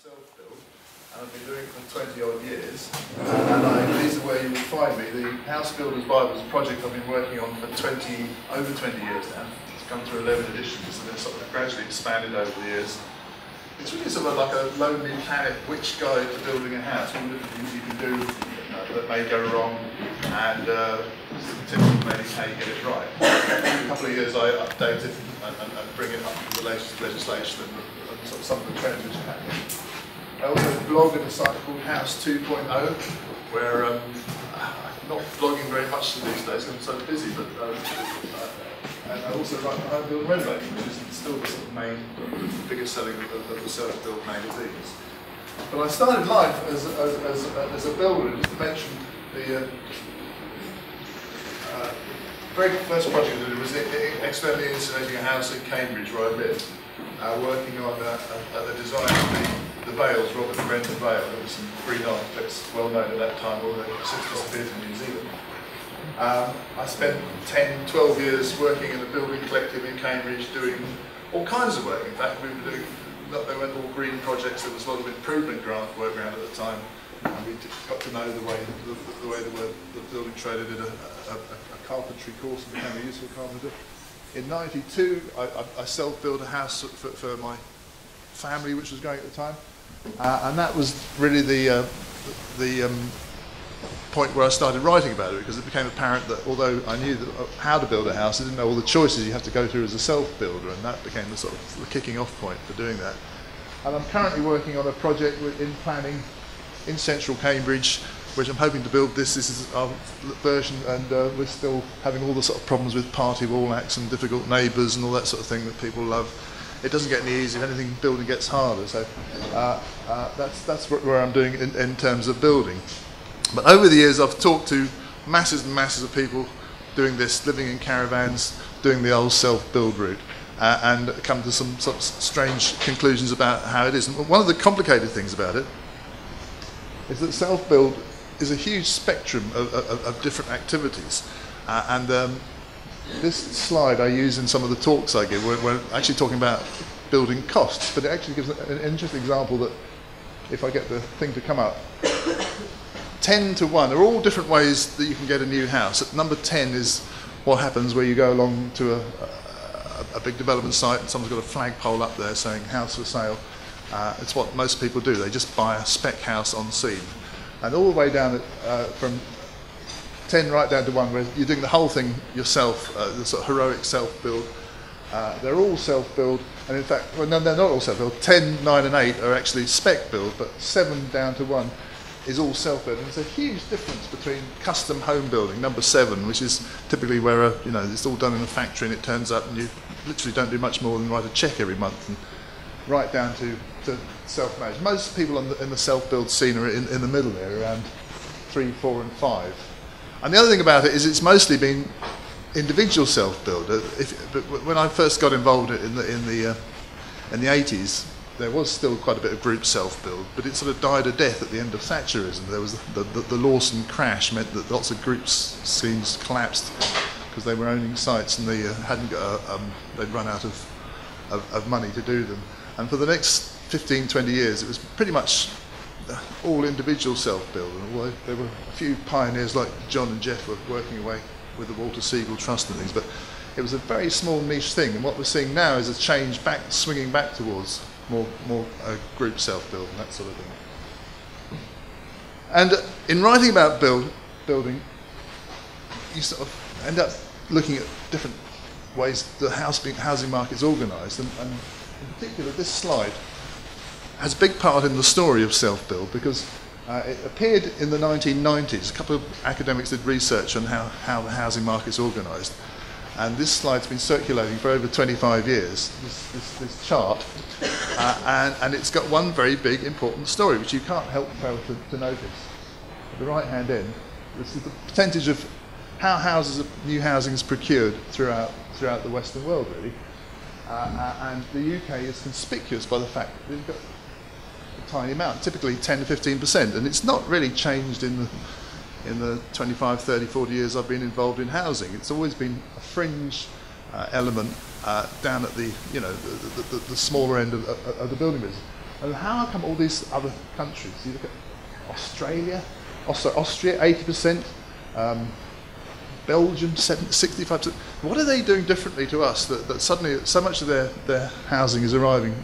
self-build, and I've been doing it for 20 odd years, and I'm pleased where you will find me. The Housebuilders Bible is a project I've been working on for over 20 years now. It's come through 11 editions, and it's sort of gradually expanded over the years. It's really sort of like a Lonely Planet witch guide to building a house, all the different things you can do that may go wrong, and some tips on maybe how you get it right. In a couple of years I update it and bring it up to the latest legislation and sort of some of the trends which are happening. I also blog at a site called House 2.0, where I'm not blogging very much these days because I'm so busy, but and I also write for Home Build and Renovate, which is still the sort of biggest selling of the self-build magazines. But I started life as a builder, just to mention the very first project I did was externally insulating a house in Cambridge where I live, working on the design of the Vales, Robert and Brenda Vale. There were some Green architects well known at that time, although they've since disappeared from New Zealand. I spent 10, 12 years working in a building collective in Cambridge doing all kinds of work. In fact, we were doing, they weren't all green projects, there was a lot of improvement grant work around at the time. And we got to know the way the building trade. I did a carpentry course and became a useful carpenter. In '92, I self-built a house for my family, which was going at the time, and that was really the point where I started writing about it, because it became apparent that although I knew how to build a house, I didn't know all the choices you have to go through as a self-builder, and that became the sort of the kicking off point for doing that. And I'm currently working on a project in planning in central Cambridge, which I'm hoping to build this. This is our version, and we're still having all the sort of problems with party wall acts and difficult neighbours and all that sort of thing that people love. It doesn't get any easier. If anything, building gets harder. So that's where I'm doing in terms of building. But over the years, I've talked to masses and masses of people doing this, living in caravans, doing the old self-build route, and come to some sort of strange conclusions about how it is. And one of the complicated things about it is that self-build is a huge spectrum of different activities. This slide I use in some of the talks I give, we're actually talking about building costs, but it actually gives an interesting example that, if I get the thing to come up, 10 to 1 are all different ways that you can get a new house. At number 10 is what happens where you go along to a big development site and someone's got a flagpole up there saying house for sale. It's what most people do. They just buy a spec house on scene. And all the way down from 10 right down to 1, where you're doing the whole thing yourself, the sort of heroic self-build. They're all self-build, and in fact, well, no, they're not all self-build. 10, 9 and 8 are actually spec build, but 7 down to 1 is all self-build. And there's a huge difference between custom home building, number 7, which is typically where it's all done in a factory and it turns up and you literally don't do much more than write a cheque every month, and right down to self-managed. Most people in the self-build scene are in the middle there, around 3, 4 and 5. And the other thing about it is it's mostly been individual self-build. But when I first got involved in the 80s, there was still quite a bit of group self-build, but it sort of died a death at the end of Thatcherism. There was the Lawson crash meant that lots of group schemes collapsed because they were owning sites and they hadn't got they'd run out of money to do them. And for the next 15, 20 years, it was pretty much all individual self-build. And although there were a few pioneers like John and Jeff were working away with the Walter Siegel Trust and things, but it was a very small niche thing. And what we're seeing now is a change back, swinging back towards more group self-build and that sort of thing. And in writing about building, you sort of end up looking at different ways the housing market is organised, and in particular this slide has a big part in the story of self-build, because it appeared in the 1990s. A couple of academics did research on how the housing market is organised, and this slide's been circulating for over 25 years, this chart, and it's got one very big important story which you can't help fail to notice. At the right hand end, this is the percentage of how new housing is procured throughout the Western world, really. And the UK is conspicuous by the fact that they've got a tiny amount, typically 10 to 15%, and it's not really changed in the 25, 30, 40 years I've been involved in housing. It's always been a fringe element down at the smaller end of the building business. And how come all these other countries, you look at Australia, Austria 80%, Belgium 65%, what are they doing differently to us that suddenly so much of their housing is arriving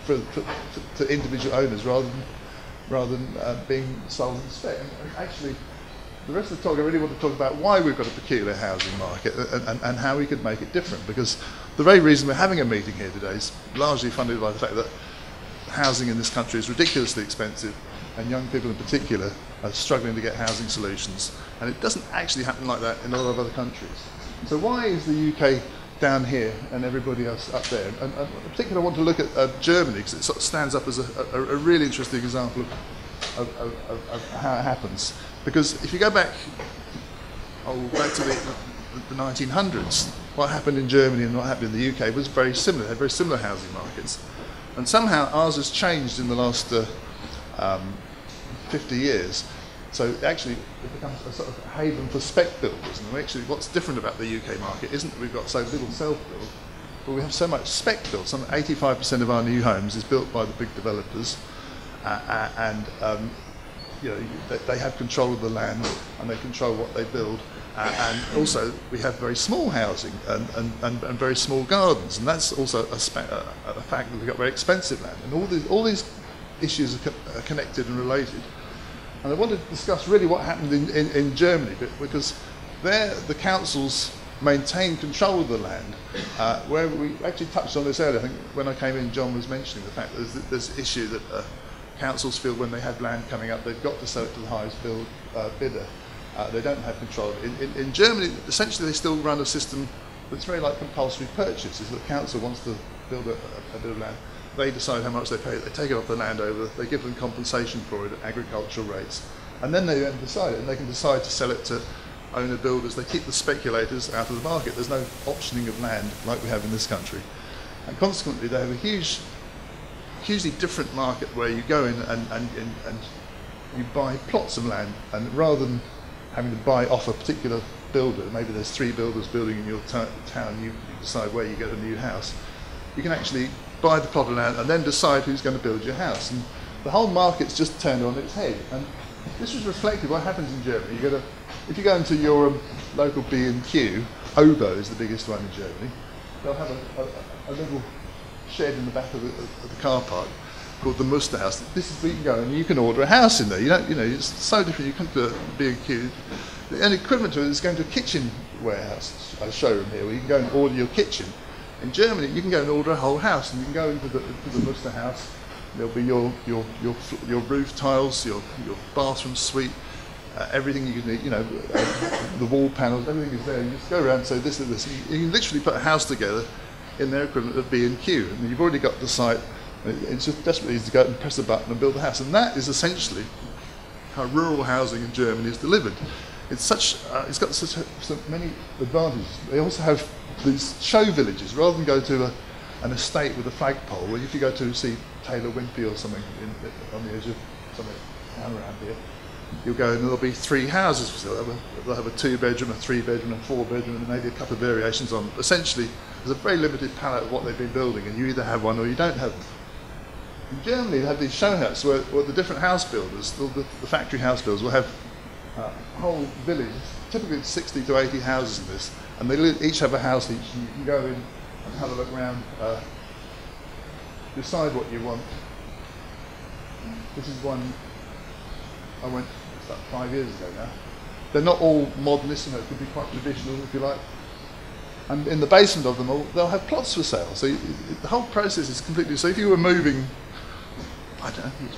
to individual owners rather than being sold and spec? And actually, the rest of the talk I really want to talk about why we've got a peculiar housing market and how we could make it different, because the very reason we're having a meeting here today is largely funded by the fact that housing in this country is ridiculously expensive, and young people in particular are struggling to get housing solutions. And it doesn't actually happen like that in a lot of other countries. So why is the UK down here and everybody else up there? And in particular, I want to look at Germany, because it sort of stands up as a really interesting example of how it happens. Because if you go back to the 1900s, what happened in Germany and what happened in the UK was very similar. They had very similar housing markets. And somehow ours has changed in the last 50 years. So actually it becomes a sort of haven for spec builders. And actually what's different about the UK market isn't that we've got so little self-build, but we have so much spec build. Some 85% of our new homes is built by the big developers, you know, they have control of the land and they control what they build. And also we have very small housing and very small gardens, and that's also a fact that we've got very expensive land. And all these issues are connected and related. And I want to discuss really what happened in Germany, because there the councils maintain control of the land, where we actually touched on this earlier. I think when I came in, John was mentioning the fact that there's an issue that councils feel when they have land coming up, they've got to sell it to the highest bidder. They don't have control. In Germany, essentially they still run a system that's very like compulsory purchase. Is that the council wants to build a bit of land, they decide how much they pay. They take it off the landowner, they give them compensation for it at agricultural rates, and then they then decide it, and they can decide to sell it to owner builders. They keep the speculators out of the market. There's no optioning of land like we have in this country, and consequently they have a hugely different market where you go in and you buy plots of land, and rather than having to buy off a particular builder, maybe there's 3 builders building in your town, you decide where you get a new house, you can actually buy the plot of land and then decide who's going to build your house. And the whole market's just turned on its head. And this was reflected what happens in Germany. If you go into your local B&Q, Obo is the biggest one in Germany, they'll have a little shed in the back of the car park called the Muster House. This is where you can go and you can order a house in there. It's so different. You come to B&Q. The only equivalent to it is going to a kitchen warehouse, a showroom here, where you can go and order your kitchen. In Germany, you can go and order a whole house, and you can go into the Muster House. There'll be your roof tiles, your bathroom suite, everything you need. The wall panels, everything is there. You just go around and say this is this. You can literally put a house together in their equivalent of B&Q, and you've already got the site. It's just desperately easy to go and press a button and build a house, and that is essentially how rural housing in Germany is delivered. It's got so many advantages. They also have these show villages. Rather than go to an estate with a flagpole, well, if you go to see Taylor Wimpey or something on the edge of somewhere down around here, you'll go and there'll be 3 houses for sale. They'll have a 2-bedroom, a 3-bedroom, a 4-bedroom, and maybe a couple of variations on. Essentially, there's a very limited palette of what they've been building, and you either have one or you don't have them. In Germany, they have these show houses where the different house builders, the factory house builders, will have a whole village, typically 60 to 80 houses in this, and they each have a house each, and you can go in and have a look around, decide what you want. This is one I went about 5 years ago now. They're not all modernist, it could be quite traditional if you like. And in the basement of them all, they'll have plots for sale. So the whole process is completely, so if you were moving, I don't know,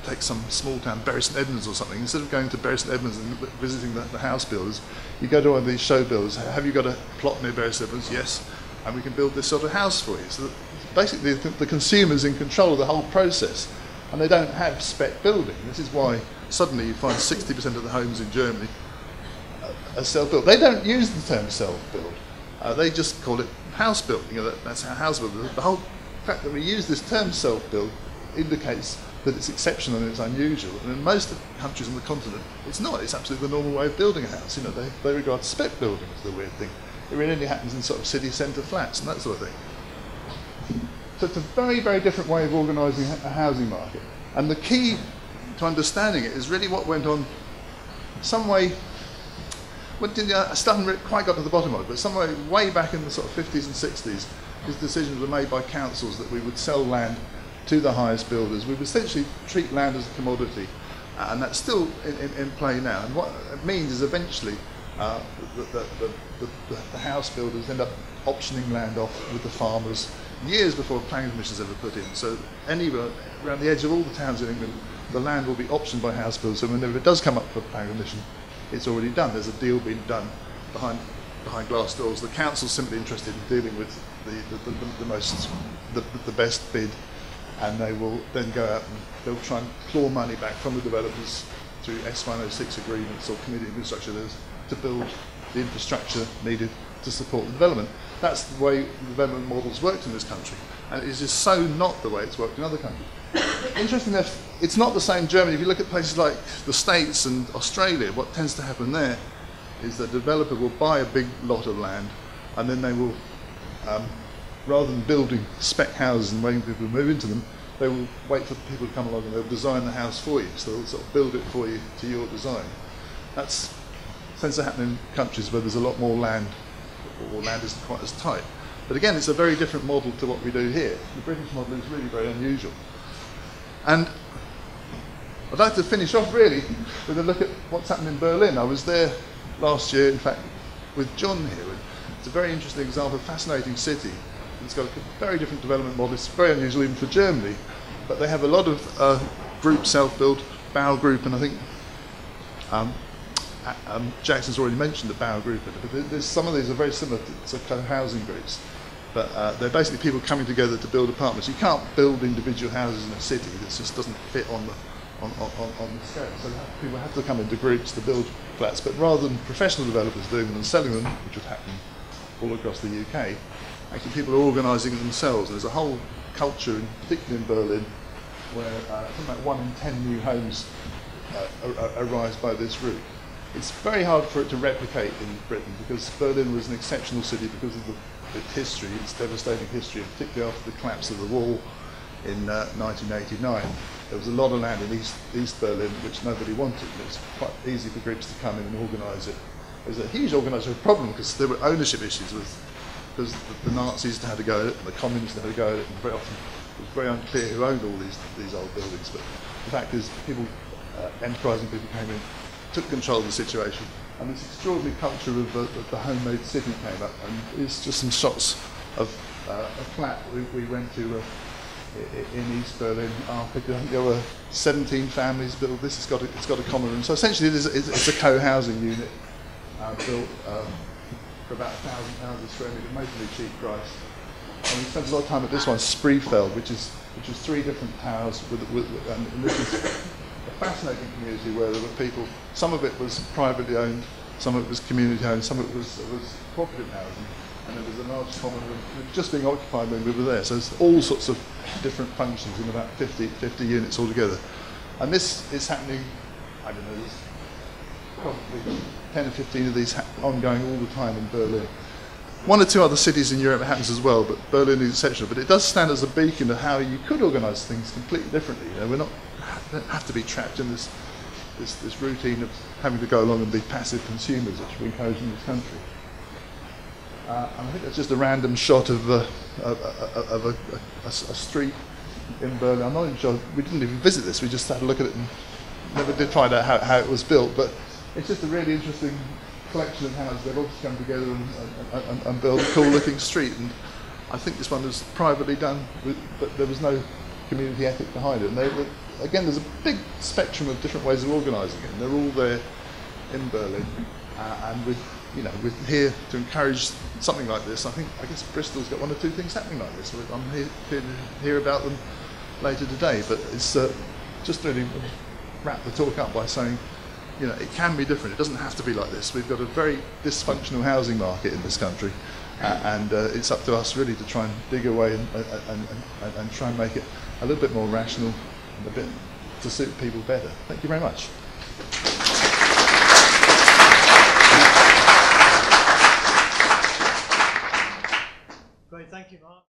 take some small town, Bury St Edmunds or something, instead of going to Bury St Edmunds and visiting the house builders, you go to one of these show builders. Have you got a plot near Bury St Edmunds? Yes. And we can build this sort of house for you. So basically the consumer's in control of the whole process, and they don't have spec building. This is why suddenly you find 60% of the homes in Germany are self-built. They don't use the term self-built. They just call it house building. That's how Housebuilder. The whole fact that we use this term self-build indicates that it's exceptional and it's unusual. And in most countries on the continent, it's not. It's absolutely the normal way of building a house. They regard spec building as the weird thing. It really only happens in sort of city centre flats and that sort of thing. So it's a very, very different way of organising a housing market. And the key to understanding it is really what went on some way, I still haven't quite got to the bottom of it, but some way back in the sort of 50s and 60s, these decisions were made by councils that we would sell land to the highest builders. We would essentially treat land as a commodity, and that's still in play now. And what it means is eventually the house builders end up optioning land off with the farmers years before planning permission is ever put in. So anywhere around the edge of all the towns in England, the land will be optioned by house builders. So whenever it does come up for planning permission, it's already done. There's a deal being done behind glass doors. The council's simply interested in dealing with the best bid, and they will then go out and they'll try and claw money back from the developers through S106 agreements or community infrastructure to build the infrastructure needed to support the development. That's the way the development model's worked in this country, and it is just so not the way it's worked in other countries. Interestingly enough, it's not the same in Germany. If you look at places like the States and Australia, what tends to happen there is that the developer will buy a big lot of land, and then they will, rather than building spec houses and waiting for people to move into them, they will wait for people to come along and they'll design the house for you. So they'll sort of build it for you to your design. That's tends to happen in countries where there's a lot more land, or land isn't quite as tight. But again, it's a very different model to what we do here. The British model is really very unusual. And I'd like to finish off really with a look at what's happened in Berlin. I was there last year, in fact, with John here. It's a very interesting example, a fascinating city. It's got a very different development model. It's very unusual even for Germany. But they have a lot of group self-build, Bau Group, and I think Jackson's already mentioned the Bau Group. But some of these are very similar to co-housing groups. But they're basically people coming together to build apartments. You can't build individual houses in a city. This just doesn't fit on the scale. So people have to come into groups to build flats. But rather than professional developers doing them and selling them, which would happen all across the UK, actually people are organising it themselves. There's a whole culture, particularly in Berlin, where something like 1 in 10 new homes arise by this route. It's very hard for it to replicate in Britain because Berlin was an exceptional city because of its history, its devastating history, particularly after the collapse of the wall in 1989. There was a lot of land in East Berlin which nobody wanted. It was quite easy for groups to come in and organise it. There was a huge organisational problem because there were ownership issues because the Nazis had to go at it, and the communists had to go at it, and very often it was very unclear who owned all these old buildings. But the fact is, enterprising people came in, took control of the situation, and this extraordinary culture of the homemade city came up. And it's just some shots of a flat we went to in East Berlin. I think there were 17 families built. This has got a common room. So essentially, it's a co-housing unit built for about £1,000 a square metre, mostly cheap price. And we spent a lot of time at this one, Spreefeld, which is 3 different towers and this is a fascinating community where there were people. Some of it was privately owned, some of it was community owned, some of it was cooperative housing, and there was a large common room just being occupied when we were there. So there's all sorts of different functions in about 50 units altogether. And this is happening, I don't know, there's probably 10 or 15 of these ongoing all the time in Berlin. 1 or 2 other cities in Europe it happens as well, but Berlin is exceptional. But it does stand as a beacon of how you could organise things completely differently. You know, we don't have to be trapped in this routine of having to go along and be passive consumers, which we encourage in this country. And I think that's just a random shot of a street in Berlin. I'm not even sure, we didn't even visit this, we just had a look at it and never did find out how it was built. But it's just a really interesting collection of houses. They've obviously come together and built a cool looking street. And I think this one was privately done, but there was no community ethic behind it. And again, there's a big spectrum of different ways of organising it, and they're all there in Berlin. And with here to encourage something like this, I guess Bristol's got 1 or 2 things happening like this. I'm here to hear about them later today, but it's just really wrap the talk up by saying, it can be different. It doesn't have to be like this. We've got a very dysfunctional housing market in this country, and it's up to us really to try and dig away and try and make it a little bit more rational and a bit to suit people better. Thank you very much. Great, thank you, Mark.